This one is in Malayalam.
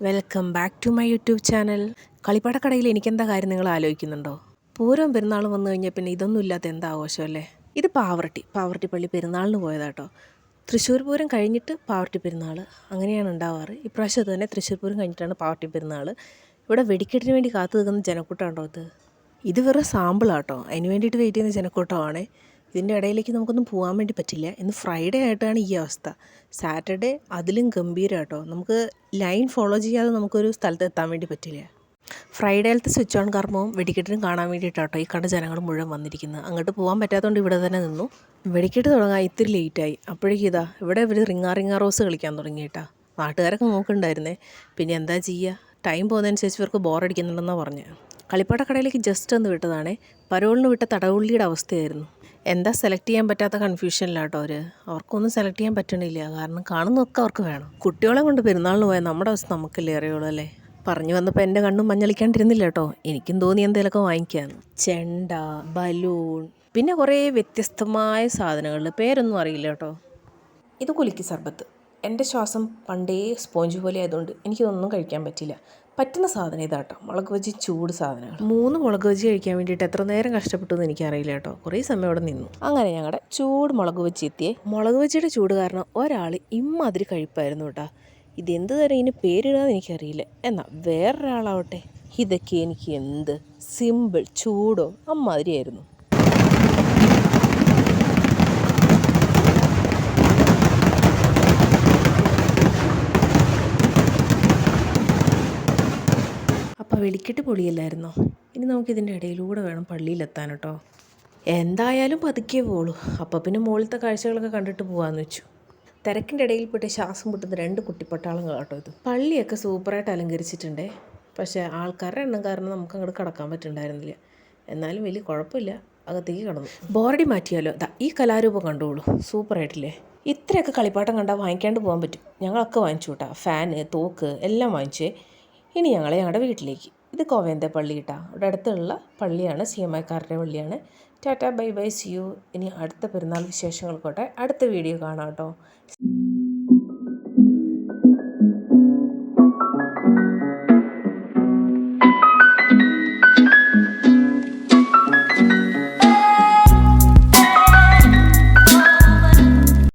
Welcome back to my YouTube channel. കളിപ്പാട്ടക്കടയിൽ എനിക്കെന്താ കാര്യം നിങ്ങൾ ആലോചിക്കുന്നുണ്ടോ? പൂരം പെരുന്നാൾ വന്നു കഴിഞ്ഞാൽ പിന്നെ ഇതൊന്നും ഇല്ലാത്ത എന്താ ആഘോഷമല്ലേ? ഇത് പാവർട്ടി പള്ളി പെരുന്നാളിന് പോയതാട്ടോ. തൃശ്ശൂർ പൂരം കഴിഞ്ഞിട്ട് പാവർട്ടി പെരുന്നാൾ അങ്ങനെയാണ് ഉണ്ടാവാറ്. ഇപ്രാവശ്യം അത് തന്നെ തൃശ്ശൂർ പൂരം കഴിഞ്ഞിട്ടാണ് പാവർട്ടി പെരുന്നാൾ. ഇവിടെ വെടിക്കെട്ടിന് വേണ്ടി കാത്തു നിൽക്കുന്ന ജനക്കൂട്ടമുണ്ടോ ഇത് വെറും സാമ്പിളാട്ടോ. അതിന് വേണ്ടിയിട്ട് വെയിറ്റ് ചെയ്യുന്ന ജനക്കൂട്ടമാണ്. ഇതിൻ്റെ ഇടയിലേക്ക് നമുക്കൊന്നും പോകാൻ വേണ്ടി പറ്റില്ല. ഇന്ന് ഫ്രൈഡേ ആയിട്ടാണ് ഈ അവസ്ഥ. സാറ്റർഡേ അതിലും ഗംഭീരമാട്ടോ. നമുക്ക് ലൈൻ ഫോളോ ചെയ്യാതെ നമുക്കൊരു സ്ഥലത്ത് എത്താൻ വേണ്ടി പറ്റില്ല. ഫ്രൈഡേയിലത്തെ സ്വിച്ച് ഓൺ കർമ്മവും വെടിക്കെട്ടിനും കാണാൻ വേണ്ടിയിട്ടാട്ടോ ഈ കണ്ട ജനങ്ങൾ മുഴുവൻ വന്നിരിക്കുന്നത്. അങ്ങോട്ട് പോകാൻ പറ്റാത്തതുകൊണ്ട് ഇവിടെ തന്നെ നിന്നു. വെടിക്കെട്ട് തുടങ്ങാൻ ഇത്തിരി ലേറ്റായി. അപ്പോഴേക്കും ഇവിടെ ഇവർ റിങ്ങാ റോസ് കളിക്കാൻ തുടങ്ങിയിട്ടാ. നാട്ടുകാരൊക്കെ നോക്കുന്നുണ്ടായിരുന്നേ. പിന്നെ എന്താ ചെയ്യുക, ടൈം പോകുന്നതനുസരിച്ച് ഇവർക്ക് ബോറടിക്കുന്നുണ്ടെന്നാണ് പറഞ്ഞത്. കളിപ്പാട്ടക്കടയിലേക്ക് ജസ്റ്റ് ഒന്ന് വിട്ടതാണേ. പരോളിന് വിട്ട തടവുള്ളിയുടെ അവസ്ഥയായിരുന്നു. എന്താ സെലക്ട് ചെയ്യാൻ പറ്റാത്ത കൺഫ്യൂഷനിലാട്ടോ അവർക്കൊന്നും സെലക്ട് ചെയ്യാൻ പറ്റണില്ല. കാരണം കാണുന്നതൊക്കെ അവർക്ക് വേണം. കുട്ടികളെ കൊണ്ട് പെരുന്നാളിന് പോയാൽ നമ്മുടെ അവസ്ഥ നമുക്കല്ലേ അറിയുള്ളൂ അല്ലേ? പറഞ്ഞു വന്നപ്പോൾ എൻ്റെ കണ്ണും മഞ്ഞളിക്കാണ്ടിരുന്നില്ല കേട്ടോ. എനിക്കും തോന്നി എന്തെങ്കിലുമൊക്കെ വാങ്ങിക്കാൻ. ചെണ്ട, ബലൂൺ, പിന്നെ കുറേ വ്യത്യസ്തമായ സാധനങ്ങൾ, പേരൊന്നും അറിയില്ല കേട്ടോ. ഇത് കുലുക്കി സർബത്ത്. എൻ്റെ ശ്വാസം പണ്ടേ സ്പോഞ്ച് പോലെ ആയതുകൊണ്ട് എനിക്കിതൊന്നും കഴിക്കാൻ പറ്റില്ല. പറ്റുന്ന സാധനം ഇതാട്ടോ, മുളക് ബജി, ചൂട് സാധനങ്ങൾ. 3 മുളക് ബജി കഴിക്കാൻ വേണ്ടിയിട്ട് എത്ര നേരം കഷ്ടപ്പെട്ടു എന്ന് എനിക്കറിയില്ല കേട്ടോ. കുറേ സമയം അവിടെ നിന്നു. അങ്ങനെ ഞങ്ങളുടെ ചൂട് മുളക് ബജി എത്തിയേ. മുളക് ബജിയുടെ ചൂട് കാരണം ഒരാൾ ഇമ്മാതിരി കഴിപ്പായിരുന്നു കേട്ടോ. ഇതെന്ത് തരം ഇതിന് പേരിടാന്ന് എനിക്കറിയില്ല. എന്നാൽ വേറൊരാളാവട്ടെ, ഇതൊക്കെ എനിക്ക് എന്ത് സിമ്പിൾ ചൂടോ അമ്മാതിരിയായിരുന്നു. അപ്പോൾ വെടിക്കെട്ട് പൊളിയല്ലായിരുന്നോ? ഇനി നമുക്കിതിൻ്റെ ഇടയിലൂടെ വേണം പള്ളിയിലെത്താൻ കേട്ടോ. എന്തായാലും പതുക്കെ പോളൂ. അപ്പോൾ പിന്നെ മുകളിലത്തെ കാഴ്ചകളൊക്കെ കണ്ടിട്ട് പോകാമെന്ന് വെച്ചു. തിരക്കിൻ്റെ ഇടയിൽപ്പെട്ട് ശ്വാസം മുട്ടുന്ന 2 കുട്ടിപ്പട്ടാളം കേട്ടോ ഇത്. പള്ളിയൊക്കെ സൂപ്പറായിട്ട് അലങ്കരിച്ചിട്ടുണ്ടേ. പക്ഷേ ആൾക്കാരുടെ എണ്ണം കാരണം നമുക്ക് അങ്ങോട്ട് കടക്കാൻ പറ്റുന്നുണ്ടായിരുന്നില്ല. എന്നാലും വലിയ കുഴപ്പമില്ല, അകത്തേക്ക് കടന്നു. ബോറടി മാറ്റിയാലോ? ഈ കലാരൂപം കണ്ടോളൂ, സൂപ്പറായിട്ടില്ലേ? ഇത്രയൊക്കെ കളിപ്പാട്ടം കണ്ടാൽ വാങ്ങിക്കാണ്ട് പോകാൻ പറ്റും. ഞങ്ങളൊക്കെ വാങ്ങിച്ചു കേട്ടോ. ഫാന്, തോക്ക് എല്ലാം വാങ്ങിച്ചേ. ഇനി ഞങ്ങളുടെ വീട്ടിലേക്ക്. ഇത് കോവേന്ത പള്ളി കേട്ടോ. ഇവിടെ അടുത്തുള്ള പള്ളിയാണ്, CMIക്കാരുടെ പള്ളിയാണ്. Tata, bye bye, see you. ഇനി അടുത്ത പെരുന്നാൾ വിശേഷങ്ങൾക്കോട്ടെ അടുത്ത വീഡിയോ കാണാം കേട്ടോ.